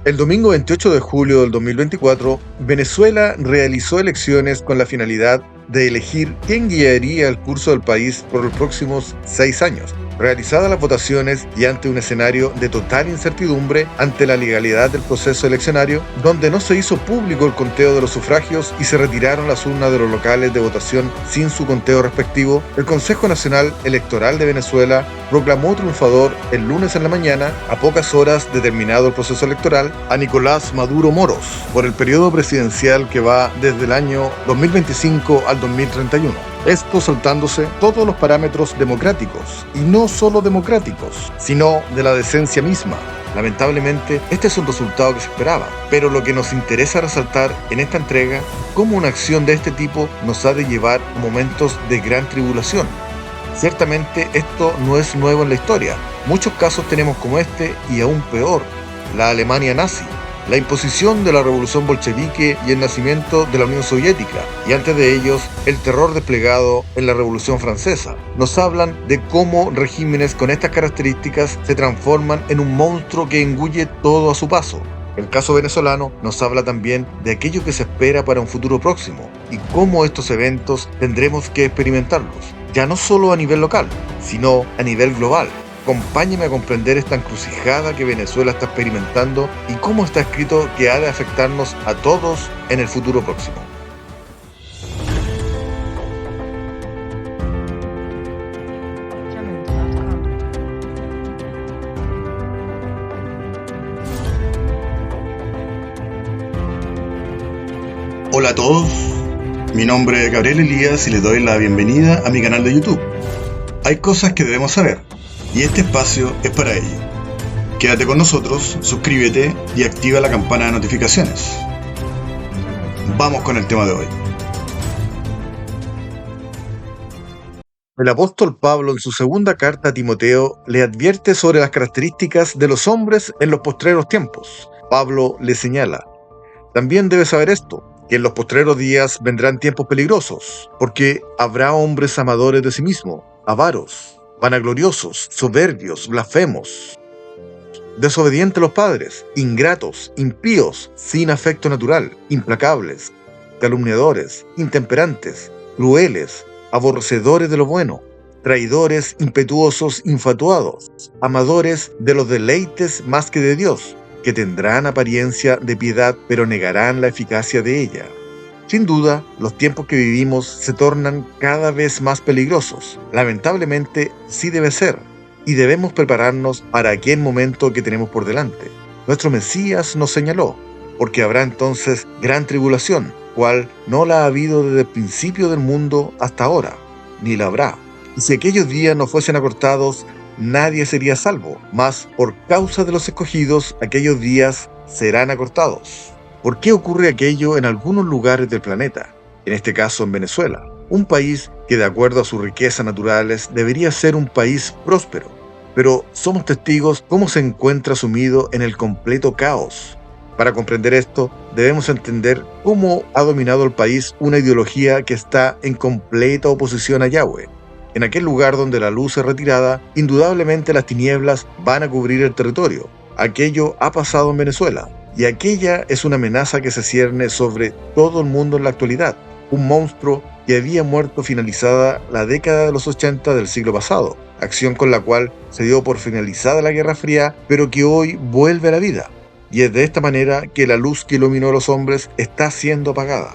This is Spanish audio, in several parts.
El domingo 28 de julio del 2024, Venezuela realizó elecciones con la finalidad de elegir quién guiaría el curso del país por los próximos 6 años. Realizadas las votaciones y ante un escenario de total incertidumbre ante la legalidad del proceso eleccionario, donde no se hizo público el conteo de los sufragios y se retiraron las urnas de los locales de votación sin su conteo respectivo, el Consejo Nacional Electoral de Venezuela proclamó triunfador el lunes en la mañana, a pocas horas de terminado el proceso electoral, a Nicolás Maduro Moros por el periodo presidencial que va desde el año 2025 al 2031. Esto saltándose todos los parámetros democráticos, y no solo democráticos, sino de la decencia misma. Lamentablemente, este es un resultado que se esperaba, pero lo que nos interesa resaltar en esta entrega es cómo una acción de este tipo nos ha de llevar a momentos de gran tribulación. Ciertamente esto no es nuevo en la historia. Muchos casos tenemos como este y aún peor, la Alemania nazi, la imposición de la revolución bolchevique y el nacimiento de la Unión Soviética, y antes de ellos, el terror desplegado en la Revolución Francesa. Nos hablan de cómo regímenes con estas características se transforman en un monstruo que engulle todo a su paso. El caso venezolano nos habla también de aquello que se espera para un futuro próximo, y cómo estos eventos tendremos que experimentarlos, ya no solo a nivel local, sino a nivel global. Acompáñeme a comprender esta encrucijada que Venezuela está experimentando y cómo está escrito que ha de afectarnos a todos en el futuro próximo. Hola a todos, mi nombre es Gabriel Elías y les doy la bienvenida a mi canal de YouTube. Hay cosas que debemos saber, y este espacio es para ello. Quédate con nosotros, suscríbete y activa la campana de notificaciones. Vamos con el tema de hoy. El apóstol Pablo en su segunda carta a Timoteo le advierte sobre las características de los hombres en los postreros tiempos. Pablo le señala: también debes saber esto, que en los postreros días vendrán tiempos peligrosos, porque habrá hombres amadores de sí mismos, avaros, vanagloriosos, soberbios, blasfemos, desobedientes a los padres, ingratos, impíos, sin afecto natural, implacables, calumniadores, intemperantes, crueles, aborrecedores de lo bueno, traidores, impetuosos, infatuados, amadores de los deleites más que de Dios, que tendrán apariencia de piedad, pero negarán la eficacia de ella. Sin duda, los tiempos que vivimos se tornan cada vez más peligrosos. Lamentablemente, sí debe ser, y debemos prepararnos para aquel momento que tenemos por delante. Nuestro Mesías nos señaló, porque habrá entonces gran tribulación, cual no la ha habido desde el principio del mundo hasta ahora, ni la habrá. Y si aquellos días no fuesen acortados, nadie sería salvo, mas por causa de los escogidos, aquellos días serán acortados. ¿Por qué ocurre aquello en algunos lugares del planeta? En este caso en Venezuela, un país que de acuerdo a sus riquezas naturales debería ser un país próspero, pero somos testigos cómo se encuentra sumido en el completo caos. Para comprender esto, debemos entender cómo ha dominado el país una ideología que está en completa oposición a Yahweh. En aquel lugar donde la luz es retirada, indudablemente las tinieblas van a cubrir el territorio. Aquello ha pasado en Venezuela. Y aquella es una amenaza que se cierne sobre todo el mundo en la actualidad. Un monstruo que había muerto finalizada la década de los 80 del siglo pasado, acción con la cual se dio por finalizada la Guerra Fría, pero que hoy vuelve a la vida. Y es de esta manera que la luz que iluminó a los hombres está siendo apagada.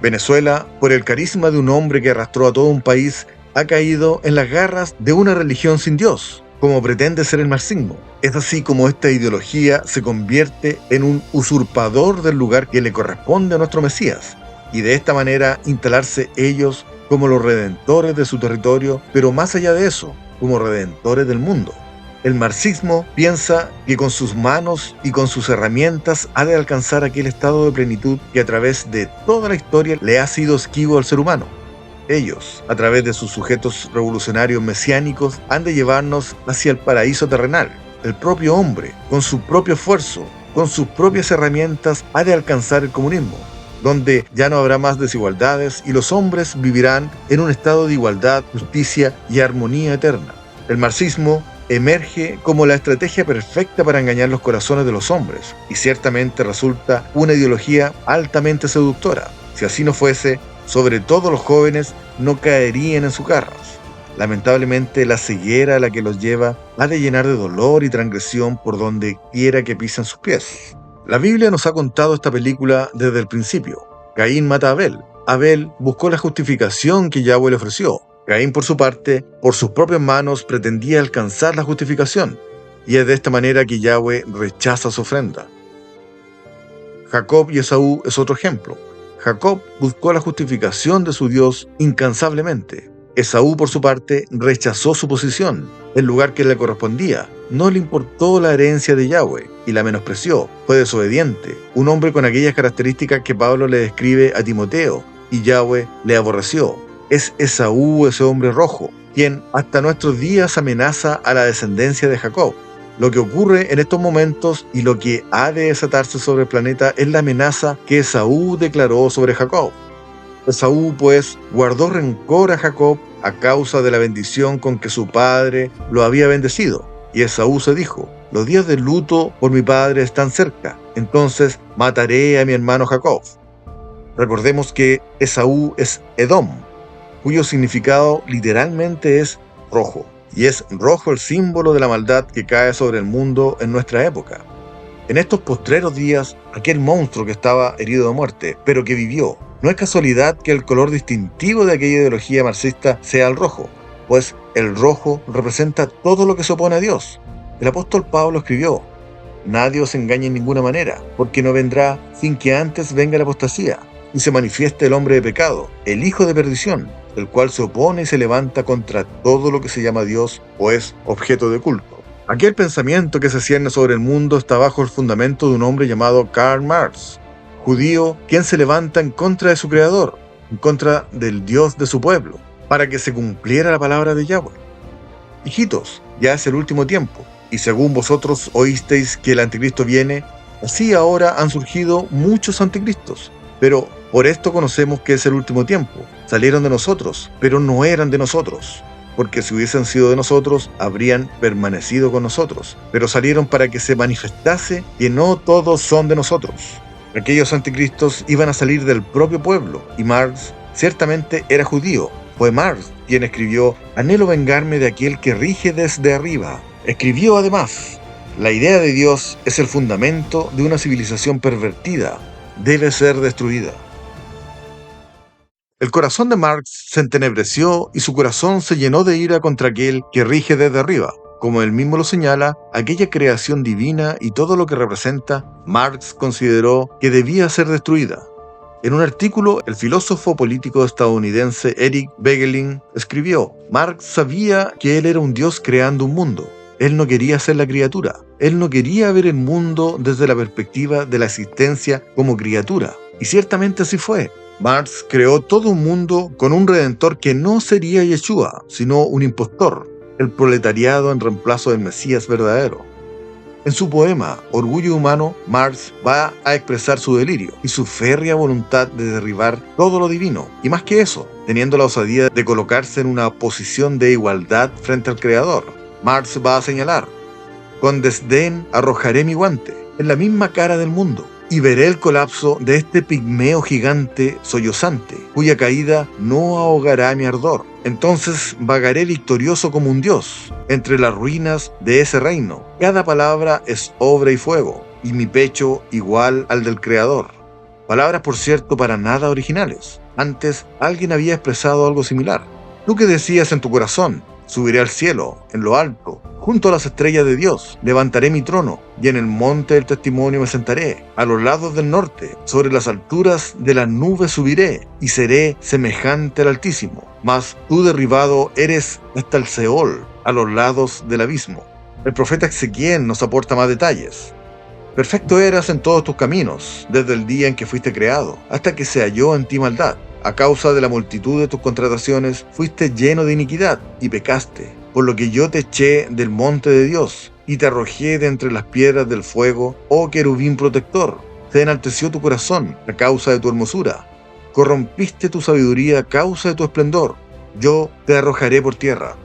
Venezuela, por el carisma de un hombre que arrastró a todo un país, ha caído en las garras de una religión sin Dios, como pretende ser el marxismo. Es así como esta ideología se convierte en un usurpador del lugar que le corresponde a nuestro Mesías, y de esta manera instalarse ellos como los redentores de su territorio, pero más allá de eso, como redentores del mundo. El marxismo piensa que con sus manos y con sus herramientas ha de alcanzar aquel estado de plenitud que a través de toda la historia le ha sido esquivo al ser humano. Ellos, a través de sus sujetos revolucionarios mesiánicos, han de llevarnos hacia el paraíso terrenal. El propio hombre, con su propio esfuerzo, con sus propias herramientas, ha de alcanzar el comunismo, donde ya no habrá más desigualdades y los hombres vivirán en un estado de igualdad, justicia y armonía eterna. El marxismo emerge como la estrategia perfecta para engañar los corazones de los hombres, y ciertamente resulta una ideología altamente seductora. Si así no fuese, sobre todo los jóvenes no caerían en sus garras. Lamentablemente, la ceguera a la que los lleva ha de llenar de dolor y transgresión por donde quiera que pisen sus pies. La Biblia nos ha contado esta película desde el principio. Caín mata a Abel. Abel buscó la justificación que Yahweh le ofreció. Caín, por su parte, por sus propias manos pretendía alcanzar la justificación, y es de esta manera que Yahweh rechaza su ofrenda. Jacob y Esaú es otro ejemplo. Jacob buscó la justificación de su Dios incansablemente. Esaú, por su parte, rechazó su posición, el lugar que le correspondía. No le importó la herencia de Yahweh y la menospreció. Fue desobediente, un hombre con aquellas características que Pablo le describe a Timoteo, y Yahweh le aborreció. Es Esaú, ese hombre rojo, quien hasta nuestros días amenaza a la descendencia de Jacob. Lo que ocurre en estos momentos y lo que ha de desatarse sobre el planeta es la amenaza que Esaú declaró sobre Jacob. Esaú, pues, guardó rencor a Jacob a causa de la bendición con que su padre lo había bendecido. Y Esaú se dijo: los días de luto por mi padre están cerca, entonces mataré a mi hermano Jacob. Recordemos que Esaú es Edom, cuyo significado literalmente es rojo, y es rojo el símbolo de la maldad que cae sobre el mundo en nuestra época. En estos postreros días, aquel monstruo que estaba herido de muerte, pero que vivió, no es casualidad que el color distintivo de aquella ideología marxista sea el rojo, pues el rojo representa todo lo que se opone a Dios. El apóstol Pablo escribió: nadie os engañe en ninguna manera, porque no vendrá sin que antes venga la apostasía, y se manifieste el hombre de pecado, el hijo de perdición, el cual se opone y se levanta contra todo lo que se llama Dios o es objeto de culto. Aquel pensamiento que se cierne sobre el mundo está bajo el fundamento de un hombre llamado Karl Marx, judío, quien se levanta en contra de su creador, en contra del Dios de su pueblo, para que se cumpliera la palabra de Yahweh. Hijitos, ya es el último tiempo, y según vosotros oísteis que el anticristo viene, así ahora han surgido muchos anticristos. Pero por esto conocemos que es el último tiempo. Salieron de nosotros, pero no eran de nosotros, porque si hubiesen sido de nosotros, habrían permanecido con nosotros. Pero salieron para que se manifestase que no todos son de nosotros. Aquellos anticristos iban a salir del propio pueblo, y Marx ciertamente era judío. Fue Marx quien escribió: anhelo vengarme de aquel que rige desde arriba. Escribió además: la idea de Dios es el fundamento de una civilización pervertida. Debe ser destruida. El corazón de Marx se entenebreció y su corazón se llenó de ira contra aquel que rige desde arriba. Como él mismo lo señala, aquella creación divina y todo lo que representa, Marx consideró que debía ser destruida. En un artículo, el filósofo político estadounidense Eric Voegelin escribió: Marx sabía que él era un Dios creando un mundo. Él no quería ser la criatura. Él no quería ver el mundo desde la perspectiva de la existencia como criatura. Y ciertamente así fue. Marx creó todo un mundo con un redentor que no sería Yeshua, sino un impostor, el proletariado en reemplazo del Mesías verdadero. En su poema Orgullo Humano, Marx va a expresar su delirio y su férrea voluntad de derribar todo lo divino, y más que eso, teniendo la osadía de colocarse en una posición de igualdad frente al Creador. Marx va a señalar: con desdén arrojaré mi guante en la misma cara del mundo, y veré el colapso de este pigmeo gigante sollozante, cuya caída no ahogará mi ardor. Entonces vagaré victorioso como un dios entre las ruinas de ese reino. Cada palabra es obra y fuego, y mi pecho igual al del Creador. Palabras, por cierto, para nada originales. Antes alguien había expresado algo similar. Tú que decías en tu corazón: subiré al cielo, en lo alto, junto a las estrellas de Dios, levantaré mi trono, y en el monte del testimonio me sentaré, a los lados del norte, sobre las alturas de las nubes subiré, y seré semejante al Altísimo. Mas tú derribado eres hasta el Seol, a los lados del abismo. El profeta Ezequiel nos aporta más detalles. Perfecto eras en todos tus caminos, desde el día en que fuiste creado, hasta que se halló en ti maldad. A causa de la multitud de tus contrataciones, fuiste lleno de iniquidad y pecaste, por lo que yo te eché del monte de Dios y te arrojé de entre las piedras del fuego, oh querubín protector. Se enalteció tu corazón a causa de tu hermosura. Corrompiste tu sabiduría a causa de tu esplendor. Yo te arrojaré por tierra.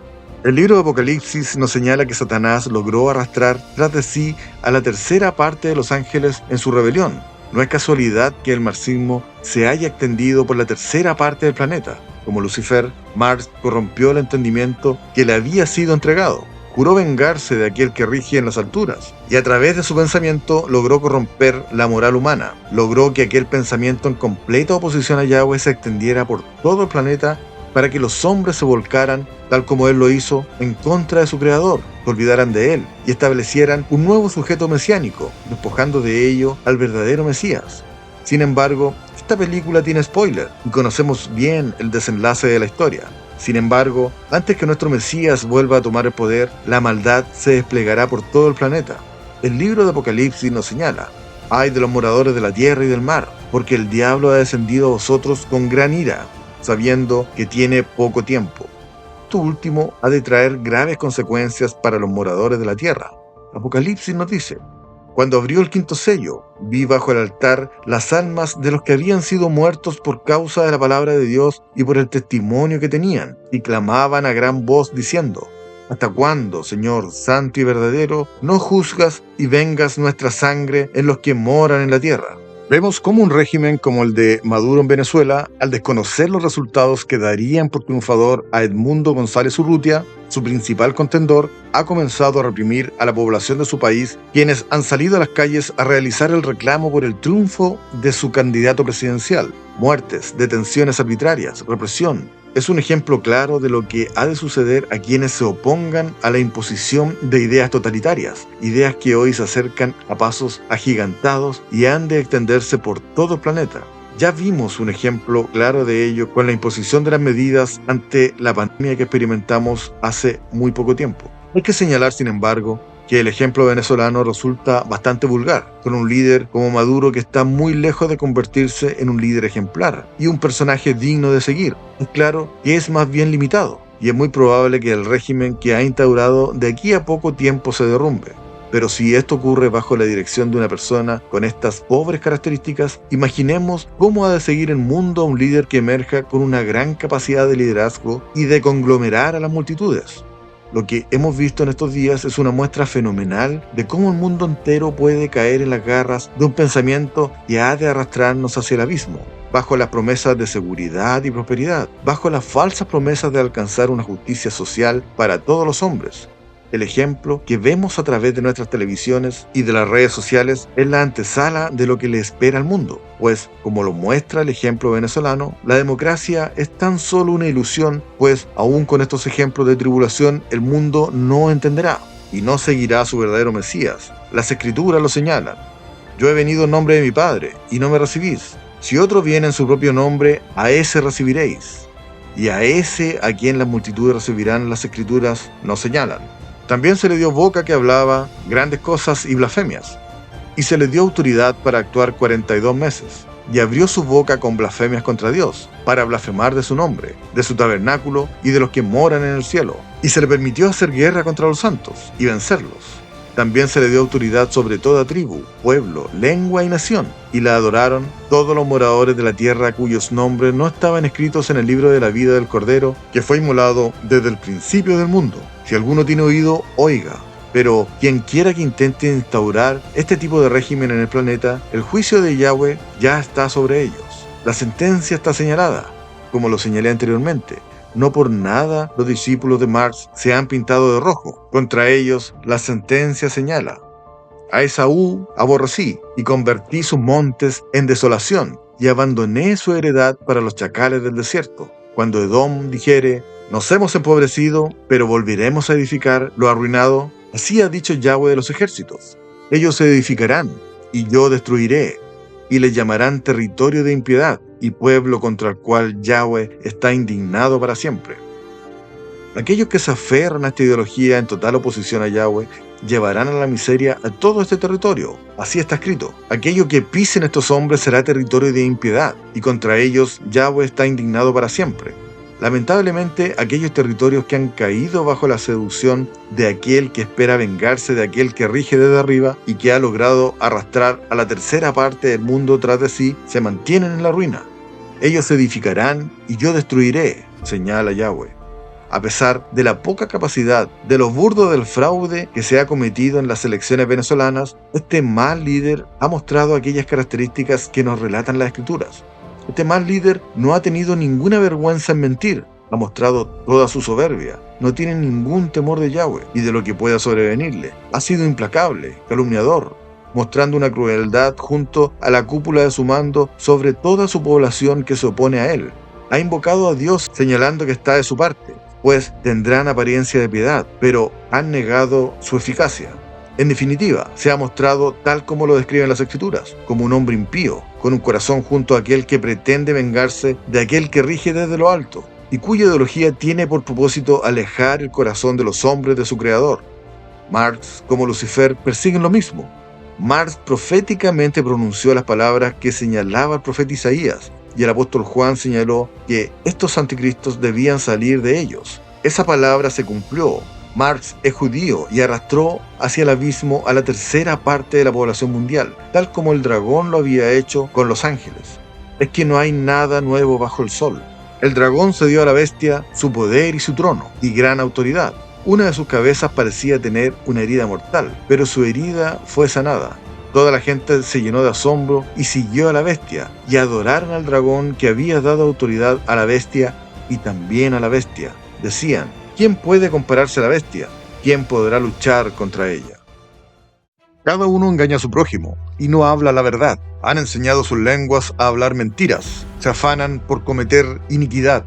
El libro de Apocalipsis nos señala que Satanás logró arrastrar tras de sí a la tercera parte de los ángeles en su rebelión. No es casualidad que el marxismo se haya extendido por la tercera parte del planeta. Como Lucifer, Marx corrompió el entendimiento que le había sido entregado. Juró vengarse de aquel que rige en las alturas, y a través de su pensamiento logró corromper la moral humana. Logró que aquel pensamiento en completa oposición a Yahweh se extendiera por todo el planeta para que los hombres se volcaran, tal como él lo hizo, en contra de su creador, se olvidaran de él y establecieran un nuevo sujeto mesiánico, despojando de ello al verdadero Mesías. Sin embargo, esta película tiene spoiler y conocemos bien el desenlace de la historia. Sin embargo, antes que nuestro Mesías vuelva a tomar el poder, la maldad se desplegará por todo el planeta. El libro de Apocalipsis nos señala: «Ay de los moradores de la tierra y del mar, porque el diablo ha descendido a vosotros con gran ira, sabiendo que tiene poco tiempo». Esto último ha de traer graves consecuencias para los moradores de la tierra. Apocalipsis nos dice: «Cuando abrió el quinto sello, vi bajo el altar las almas de los que habían sido muertos por causa de la palabra de Dios y por el testimonio que tenían, y clamaban a gran voz diciendo: ¿Hasta cuándo, Señor santo y verdadero, no juzgas y vengas nuestra sangre en los que moran en la tierra?» Vemos cómo un régimen como el de Maduro en Venezuela, al desconocer los resultados que darían por triunfador a Edmundo González Urrutia, su principal contendor, ha comenzado a reprimir a la población de su país, quienes han salido a las calles a realizar el reclamo por el triunfo de su candidato presidencial. Muertes, detenciones arbitrarias, represión. Es un ejemplo claro de lo que ha de suceder a quienes se opongan a la imposición de ideas totalitarias, ideas que hoy se acercan a pasos agigantados y han de extenderse por todo el planeta. Ya vimos un ejemplo claro de ello con la imposición de las medidas ante la pandemia que experimentamos hace muy poco tiempo. Hay que señalar, sin embargo, que el ejemplo venezolano resulta bastante vulgar, con un líder como Maduro que está muy lejos de convertirse en un líder ejemplar y un personaje digno de seguir. Es claro que es más bien limitado, y es muy probable que el régimen que ha instaurado de aquí a poco tiempo se derrumbe. Pero si esto ocurre bajo la dirección de una persona con estas pobres características, imaginemos cómo ha de seguir el mundo a un líder que emerja con una gran capacidad de liderazgo y de conglomerar a las multitudes. Lo que hemos visto en estos días es una muestra fenomenal de cómo el mundo entero puede caer en las garras de un pensamiento que ha de arrastrarnos hacia el abismo, bajo las promesas de seguridad y prosperidad, bajo las falsas promesas de alcanzar una justicia social para todos los hombres. El ejemplo que vemos a través de nuestras televisiones y de las redes sociales es la antesala de lo que le espera al mundo, pues, como lo muestra el ejemplo venezolano, la democracia es tan solo una ilusión, pues, aún con estos ejemplos de tribulación, el mundo no entenderá y no seguirá a su verdadero Mesías. Las Escrituras lo señalan: «Yo he venido en nombre de mi Padre, y no me recibís. Si otro viene en su propio nombre, a ese recibiréis. Y a ese a quien las multitudes recibirán», las Escrituras nos señalan. También se le dio boca que hablaba grandes cosas y blasfemias, y se le dio autoridad para actuar 42 meses, y abrió su boca con blasfemias contra Dios, para blasfemar de su nombre, de su tabernáculo y de los que moran en el cielo, y se le permitió hacer guerra contra los santos y vencerlos. También se le dio autoridad sobre toda tribu, pueblo, lengua y nación, y la adoraron todos los moradores de la tierra cuyos nombres no estaban escritos en el libro de la vida del Cordero, que fue inmolado desde el principio del mundo. Si alguno tiene oído, oiga. Pero quien quiera que intente instaurar este tipo de régimen en el planeta, el juicio de Yahweh ya está sobre ellos. La sentencia está señalada, como lo señalé anteriormente. No por nada los discípulos de Marx se han pintado de rojo. Contra ellos la sentencia señala: «A Esaú aborrecí y convertí sus montes en desolación y abandoné su heredad para los chacales del desierto. Cuando Edom dijere: nos hemos empobrecido, pero volveremos a edificar lo arruinado, así ha dicho Yahweh de los ejércitos. Ellos se edificarán, y yo destruiré, y les llamarán territorio de impiedad, y pueblo contra el cual Yahweh está indignado para siempre». Aquellos que se aferran a esta ideología en total oposición a Yahweh llevarán a la miseria a todo este territorio. Así está escrito: aquello que pisen estos hombres será territorio de impiedad, y contra ellos Yahweh está indignado para siempre. Lamentablemente, aquellos territorios que han caído bajo la seducción de aquel que espera vengarse de aquel que rige desde arriba y que ha logrado arrastrar a la tercera parte del mundo tras de sí, se mantienen en la ruina. Ellos se edificarán y yo destruiré, señala Yahweh. A pesar de la poca capacidad, de lo burdo del fraude que se ha cometido en las elecciones venezolanas, este mal líder ha mostrado aquellas características que nos relatan las escrituras. Este mal líder no ha tenido ninguna vergüenza en mentir, ha mostrado toda su soberbia, no tiene ningún temor de Yahweh y de lo que pueda sobrevenirle. Ha sido implacable, calumniador, mostrando una crueldad junto a la cúpula de su mando sobre toda su población que se opone a él. Ha invocado a Dios señalando que está de su parte, pues tendrán apariencia de piedad, pero han negado su eficacia. En definitiva, se ha mostrado tal como lo describen las Escrituras, como un hombre impío, con un corazón junto a aquel que pretende vengarse de aquel que rige desde lo alto, y cuya ideología tiene por propósito alejar el corazón de los hombres de su Creador. Marx, como Lucifer, persiguen lo mismo. Marx proféticamente pronunció las palabras que señalaba el profeta Isaías, y el apóstol Juan señaló que estos anticristos debían salir de ellos. Esa palabra se cumplió. Marx es judío y arrastró hacia el abismo a la tercera parte de la población mundial, tal como el dragón lo había hecho con los ángeles. Es que no hay nada nuevo bajo el sol. El dragón cedió a la bestia su poder y su trono, y gran autoridad. Una de sus cabezas parecía tener una herida mortal, pero su herida fue sanada. Toda la gente se llenó de asombro y siguió a la bestia, y adoraron al dragón que había dado autoridad a la bestia y también a la bestia. Decían, ¿quién puede compararse a la bestia? ¿Quién podrá luchar contra ella? Cada uno engaña a su prójimo y no habla la verdad. Han enseñado sus lenguas a hablar mentiras. Se afanan por cometer iniquidad.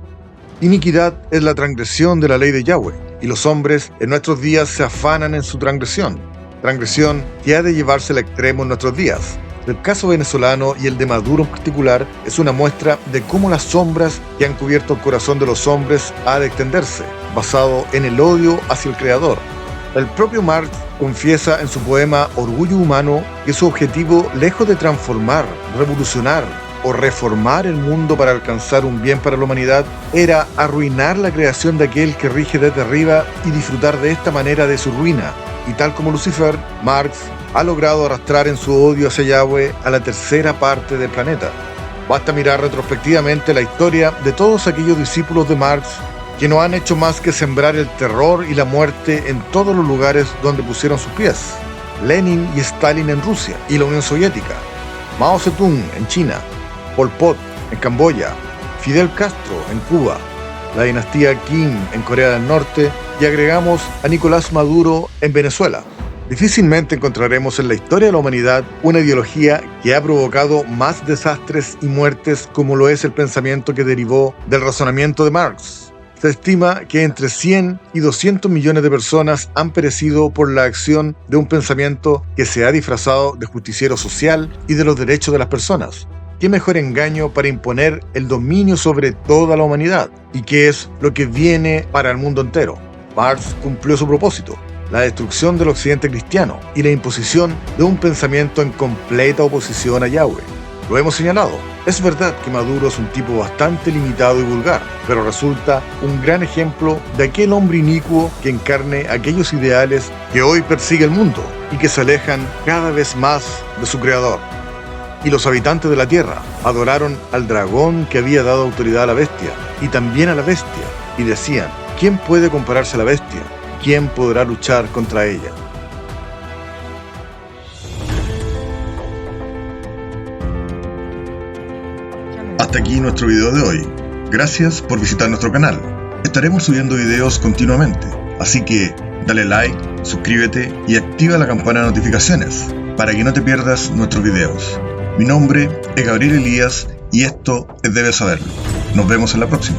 Iniquidad es la transgresión de la ley de Yahweh, y los hombres en nuestros días se afanan en su transgresión. Transgresión que ha de llevarse al extremo en nuestros días. El caso venezolano y el de Maduro en particular es una muestra de cómo las sombras que han cubierto el corazón de los hombres ha de extenderse, basado en el odio hacia el Creador. El propio Marx confiesa en su poema Orgullo Humano que su objetivo, lejos de transformar, revolucionar o reformar el mundo para alcanzar un bien para la humanidad, era arruinar la creación de aquel que rige desde arriba y disfrutar de esta manera de su ruina. Y tal como Lucifer, Marx ha logrado arrastrar en su odio hacia Yahweh a la tercera parte del planeta. Basta mirar retrospectivamente la historia de todos aquellos discípulos de Marx que no han hecho más que sembrar el terror y la muerte en todos los lugares donde pusieron sus pies. Lenin y Stalin en Rusia y la Unión Soviética, Mao Zedong en China, Pol Pot en Camboya, Fidel Castro en Cuba, la dinastía Kim en Corea del Norte y agregamos a Nicolás Maduro en Venezuela. Difícilmente encontraremos en la historia de la humanidad una ideología que ha provocado más desastres y muertes como lo es el pensamiento que derivó del razonamiento de Marx. Se estima que entre 100 y 200 millones de personas han perecido por la acción de un pensamiento que se ha disfrazado de justiciero social y de los derechos de las personas. ¿Qué mejor engaño para imponer el dominio sobre toda la humanidad? ¿Y qué es lo que viene para el mundo entero? Marx cumplió su propósito, la destrucción del occidente cristiano y la imposición de un pensamiento en completa oposición a Yahweh. Lo hemos señalado. Es verdad que Maduro es un tipo bastante limitado y vulgar, pero resulta un gran ejemplo de aquel hombre inicuo que encarne aquellos ideales que hoy persigue el mundo y que se alejan cada vez más de su Creador. Y los habitantes de la tierra adoraron al dragón que había dado autoridad a la bestia y también a la bestia, y decían, ¿quién puede compararse a la bestia? ¿Quién podrá luchar contra ella? Hasta aquí nuestro video de hoy. Gracias por visitar nuestro canal. Estaremos subiendo videos continuamente, así que dale like, suscríbete y activa la campana de notificaciones para que no te pierdas nuestros videos. Mi nombre es Gabriel Elías y esto es Debes Saberlo. Nos vemos en la próxima.